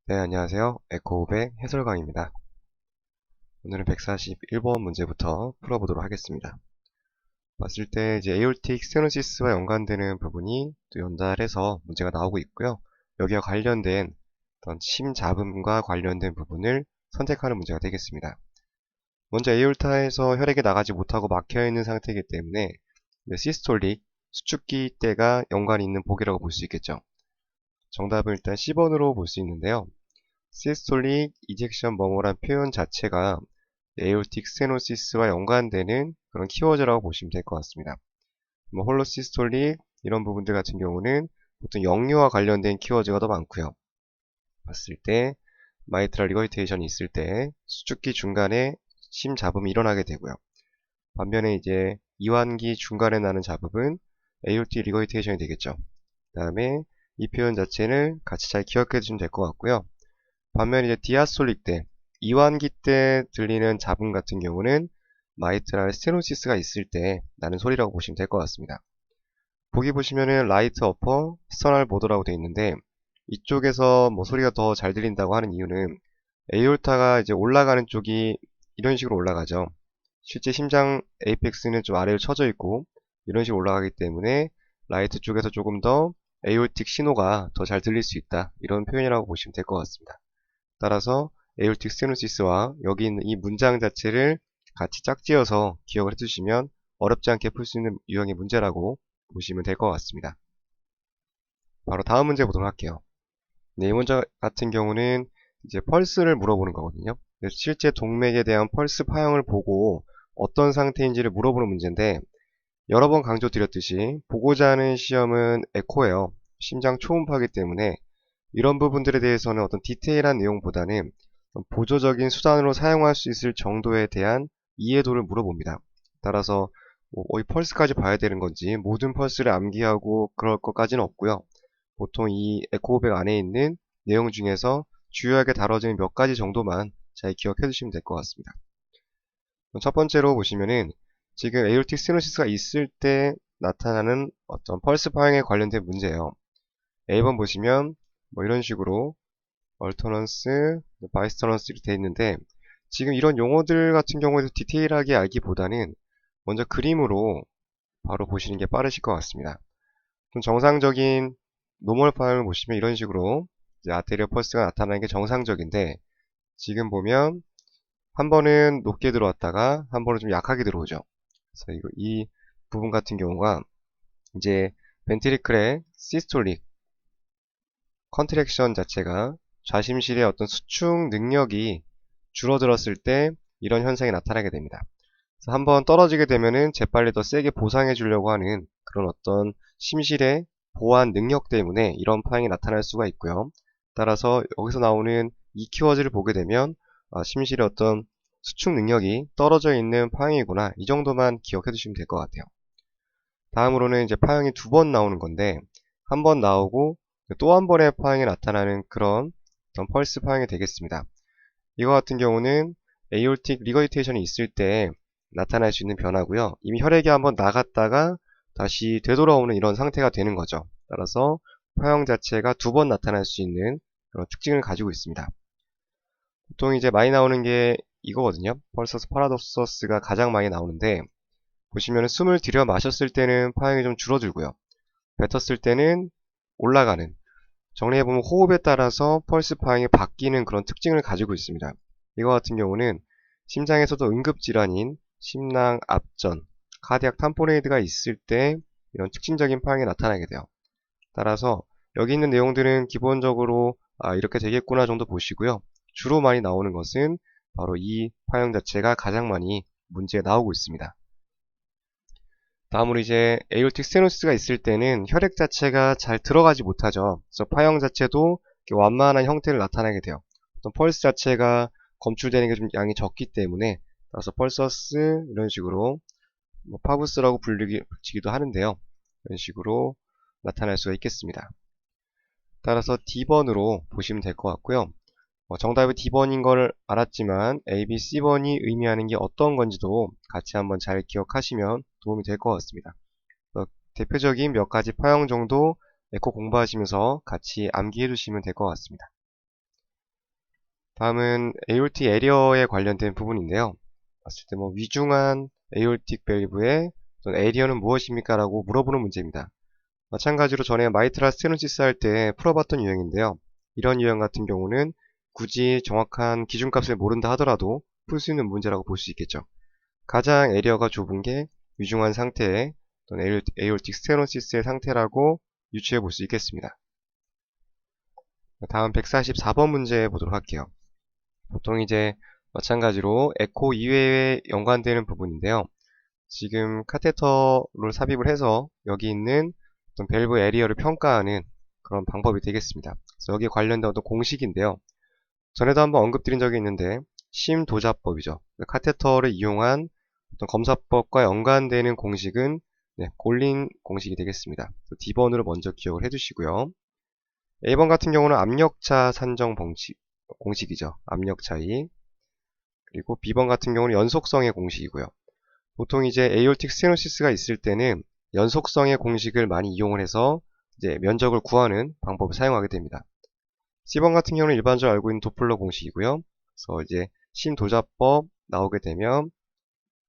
네, 안녕하세요. 에코500 해설강입니다. 오늘은 141번 문제부터 풀어보도록 하겠습니다. 봤을 때 이제 에올틱 스테노시스와 연관되는 부분이 또 연달해서 문제가 나오고 있고요. 여기와 관련된 어떤 심잡음과 관련된 부분을 선택하는 문제가 되겠습니다. 먼저 에올타에서 혈액이 나가지 못하고 막혀있는 상태이기 때문에 시스톨릭, 수축기 때가 연관이 있는 보기라고 볼 수 있겠죠. 정답은 일단 10번으로 볼 수 있는데요. 시스톨릭 이젝션 머머란 표현 자체가 에올틱 스테노시스와 연관되는 그런 키워드라고 보시면 될 것 같습니다. 뭐 홀로시스톨릭 이런 부분들 같은 경우는 보통 역류와 관련된 키워드가 더 많고요. 봤을 때 마이트랄 리거리테이션이 있을 때 수축기 중간에 심잡음이 일어나게 되고요. 반면에 이제 이완기 중간에 나는 잡음은 에올틱 리거리테이션이 되겠죠. 그 다음에 이 표현 자체를 같이 잘 기억해 주시면 될 것 같고요. 반면에 이제 디아스톨릭 때, 이완기 때 들리는 잡음 같은 경우는 마이트랄 스테노시스가 있을 때 나는 소리라고 보시면 될 것 같습니다. 보기 보시면은 라이트 어퍼, 스터널 보더라고 되어 있는데 이쪽에서 뭐 소리가 더 잘 들린다고 하는 이유는 에이올타가 이제 올라가는 쪽이 이런 식으로 올라가죠. 실제 심장 에이펙스는 좀 아래로 쳐져 있고 이런 식으로 올라가기 때문에 라이트 쪽에서 조금 더 에이올틱 신호가 더 잘 들릴 수 있다. 이런 표현이라고 보시면 될 것 같습니다. 따라서 에올틱 스테노시스와 여기 있는 이 문장 자체를 같이 짝지어서 기억을 해두시면 어렵지 않게 풀 수 있는 유형의 문제라고 보시면 될 것 같습니다. 바로 다음 문제 보도록 할게요. 네, 이 문제 같은 경우는 이제 펄스를 물어보는 거거든요. 실제 동맥에 대한 펄스 파형을 보고 어떤 상태인지를 물어보는 문제인데 여러 번 강조드렸듯이 보고자 하는 시험은 에코예요. 심장 초음파이기 때문에 이런 부분들에 대해서는 어떤 디테일한 내용보다는 보조적인 수단으로 사용할 수 있을 정도에 대한 이해도를 물어봅니다. 따라서 뭐 거의 펄스까지 봐야 되는 건지 모든 펄스를 암기하고 그럴 것까지는 없고요. 보통 이 에코500 안에 있는 내용 중에서 주요하게 다뤄지는 몇 가지 정도만 잘 기억해 두시면 될 것 같습니다. 첫 번째로 보시면은 지금 에올틱 스테노시스가 있을 때 나타나는 어떤 펄스 파형에 관련된 문제예요. A번 보시면 뭐 이런 식으로 얼터넌스, 바이스터넌스 이렇게 되어 있는데 지금 이런 용어들 같은 경우에도 디테일하게 알기보다는 먼저 그림으로 바로 보시는 게 빠르실 것 같습니다. 좀 정상적인 노멀 파형을 보시면 이런 식으로 이제 아테리어 펄스가 나타나는 게 정상적인데 지금 보면 한 번은 높게 들어왔다가 한 번은 좀 약하게 들어오죠. 그래서 이 부분 같은 경우가 이제 벤트리클의 시스톨릭 컨트랙션 자체가 좌심실의 어떤 수축 능력이 줄어들었을 때 이런 현상이 나타나게 됩니다. 그래서 한번 떨어지게 되면은 재빨리 더 세게 보상해 주려고 하는 그런 어떤 심실의 보완 능력 때문에 이런 파형이 나타날 수가 있고요. 따라서 여기서 나오는 이 키워드를 보게 되면 심실의 어떤 수축 능력이 떨어져 있는 파형이구나, 이 정도만 기억해 두시면 될 것 같아요. 다음으로는 이제 파형이 두 번 나오는 건데 한 번 나오고 또 한 번의 파형이 나타나는 그런 어떤 펄스 파형이 되겠습니다. 이거 같은 경우는 에이올틱 리거리테이션이 있을 때 나타날 수 있는 변화고요. 이미 혈액이 한번 나갔다가 다시 되돌아오는 이런 상태가 되는 거죠. 따라서 파형 자체가 두 번 나타날 수 있는 그런 특징을 가지고 있습니다. 보통 이제 많이 나오는 게 이거거든요. 펄서스 파라독서스가 가장 많이 나오는데 보시면 숨을 들여 마셨을 때는 파형이 좀 줄어들고요. 뱉었을 때는 올라가는, 정리해보면 호흡에 따라서 펄스 파형이 바뀌는 그런 특징을 가지고 있습니다. 이거 같은 경우는 심장에서도 응급질환인 심낭 압전, 카디악 탐포네이드가 있을 때 이런 특징적인 파형이 나타나게 돼요. 따라서 여기 있는 내용들은 기본적으로 이렇게 되겠구나 정도 보시고요. 주로 많이 나오는 것은 바로 이 파형 자체가 가장 많이 문제에 나오고 있습니다. 다음으로 이제 에올틱 스테노시스가 있을 때는 혈액 자체가 잘 들어가지 못하죠. 그래서 파형 자체도 완만한 형태를 나타내게 돼요. 어떤 펄스 자체가 검출되는 게 좀 양이 적기 때문에 따라서 펄서스 이런 식으로 뭐 파부스라고 불리기도 하는데요. 이런 식으로 나타날 수가 있겠습니다. 따라서 D번으로 보시면 될 것 같고요. 정답이 D번인 걸 알았지만 A, B, C번이 의미하는 게 어떤 건지도 같이 한번 잘 기억하시면 도움이 될 것 같습니다. 대표적인 몇 가지 파형 정도 에코 공부하시면서 같이 암기해 두시면 될 것 같습니다. 다음은 에올틱 에리어에 관련된 부분인데요. 봤을 때 뭐 위중한 에올틱 밸브의 에리어는 무엇입니까? 라고 물어보는 문제입니다. 마찬가지로 전에 마이트랄 스테노시스 할 때 풀어봤던 유형인데요. 이런 유형 같은 경우는 굳이 정확한 기준값을 모른다 하더라도 풀 수 있는 문제라고 볼 수 있겠죠. 가장 에리어가 좁은 게 위중한 상태의 에올틱 스테노시스의 상태라고 유추해 볼 수 있겠습니다. 다음 144번 문제 보도록 할게요. 보통 이제 마찬가지로 에코 이외에 연관되는 부분인데요. 지금 카테터를 삽입을 해서 여기 있는 어떤 밸브 에리어를 평가하는 그런 방법이 되겠습니다. 그래서 여기에 관련된 어떤 공식인데요. 전에도 한번 언급드린 적이 있는데 심도자법이죠. 카테터를 이용한 어떤 검사법과 연관되는 공식은 골린 공식이 되겠습니다. D번으로 먼저 기억을 해두시고요. A번 같은 경우는 압력차 산정 공식이죠. 압력 차이. 그리고 B번 같은 경우는 연속성의 공식이고요. 보통 이제 에올틱 스테노시스가 있을 때는 연속성의 공식을 많이 이용을 해서 이제 면적을 구하는 방법을 사용하게 됩니다. C번 같은 경우는 일반적으로 알고 있는 도플러 공식이고요. 그래서 이제 심도자법 나오게 되면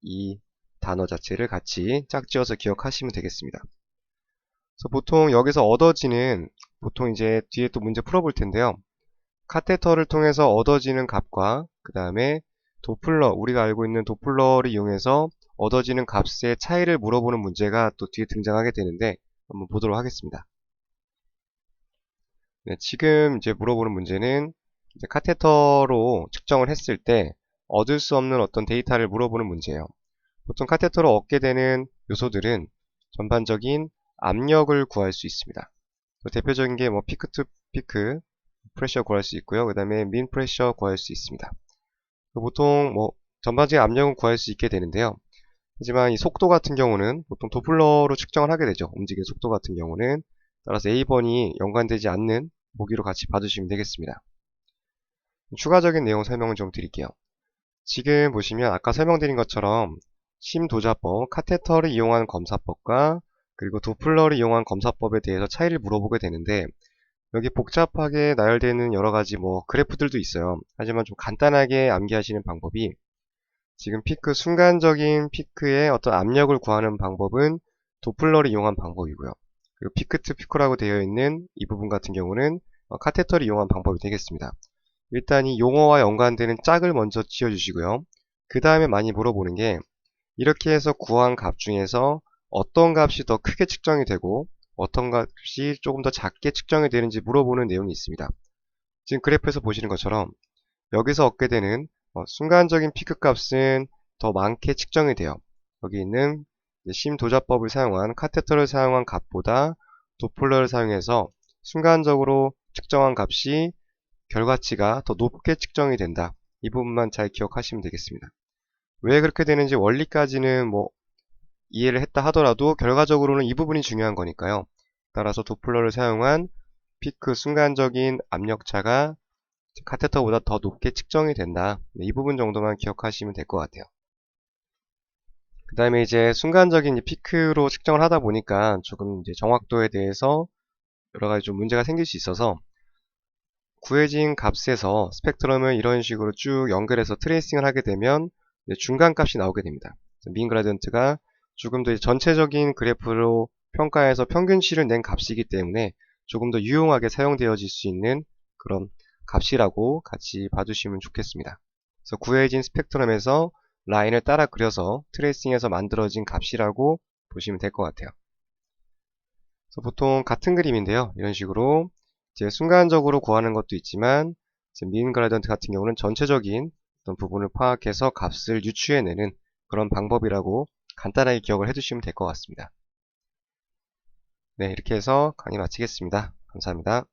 이 단어 자체를 같이 짝지어서 기억하시면 되겠습니다. 그래서 보통 여기서 얻어지는 보통 이제 뒤에 또 문제 풀어볼 텐데요. 카테터를 통해서 얻어지는 값과 그 다음에 도플러, 우리가 알고 있는 도플러를 이용해서 얻어지는 값의 차이를 물어보는 문제가 또 뒤에 등장하게 되는데 한번 보도록 하겠습니다. 네, 지금 이제 물어보는 문제는 이제 카테터로 측정을 했을 때 얻을 수 없는 어떤 데이터를 물어보는 문제예요. 보통 카테터로 얻게 되는 요소들은 전반적인 압력을 구할 수 있습니다. 대표적인 게 뭐 피크 투 피크 프레셔 구할 수 있고요. 그 다음에 민 프레셔 구할 수 있습니다. 보통 뭐 전반적인 압력은 구할 수 있게 되는데요. 하지만 이 속도 같은 경우는 보통 도플러로 측정을 하게 되죠. 움직이는 속도 같은 경우는. 따라서 A번이 연관되지 않는 보기로 같이 봐주시면 되겠습니다. 추가적인 내용 설명을 좀 드릴게요. 지금 보시면 아까 설명드린 것처럼 심도자법, 카테터를 이용한 검사법과 그리고 도플러를 이용한 검사법에 대해서 차이를 물어보게 되는데 여기 복잡하게 나열되는 여러가지 뭐 그래프들도 있어요. 하지만 좀 간단하게 암기하시는 방법이 지금 피크, 순간적인 피크의 어떤 압력을 구하는 방법은 도플러를 이용한 방법이고요. 그리고 피크 투 피크라고 되어 있는 이 부분 같은 경우는 카테터를 이용한 방법이 되겠습니다. 일단 이 용어와 연관되는 짝을 먼저 지어주시고요. 그 다음에 많이 물어보는 게 이렇게 해서 구한 값 중에서 어떤 값이 더 크게 측정이 되고 어떤 값이 조금 더 작게 측정이 되는지 물어보는 내용이 있습니다. 지금 그래프에서 보시는 것처럼 여기서 얻게 되는 순간적인 피크 값은 더 많게 측정이 돼요. 여기 있는 심도자법을 사용한 카테터를 사용한 값보다 도플러를 사용해서 순간적으로 측정한 값이 결과치가 더 높게 측정이 된다. 이 부분만 잘 기억하시면 되겠습니다. 왜 그렇게 되는지 원리까지는 뭐 이해를 했다 하더라도 결과적으로는 이 부분이 중요한 거니까요. 따라서 도플러를 사용한 피크 순간적인 압력차가 카테터보다 더 높게 측정이 된다. 이 부분 정도만 기억하시면 될 것 같아요. 그 다음에 이제 순간적인 피크로 측정을 하다 보니까 조금 이제 정확도에 대해서 여러 가지 좀 문제가 생길 수 있어서 구해진 값에서 스펙트럼을 이런 식으로 쭉 연결해서 트레이싱을 하게 되면 중간 값이 나오게 됩니다. 민 그라디언트가 조금 더 전체적인 그래프로 평가해서 평균치를 낸 값이기 때문에 조금 더 유용하게 사용되어질 수 있는 그런 값이라고 같이 봐주시면 좋겠습니다. 그래서 구해진 스펙트럼에서 라인을 따라 그려서 트레이싱해서 만들어진 값이라고 보시면 될 것 같아요. 그래서 보통 같은 그림인데요. 이런 식으로 이제 순간적으로 구하는 것도 있지만 민 그라디언트 같은 경우는 전체적인 어떤 부분을 파악해서 값을 유추해내는 그런 방법이라고 간단하게 기억을 해두시면 될 것 같습니다. 네, 이렇게 해서 강의 마치겠습니다. 감사합니다.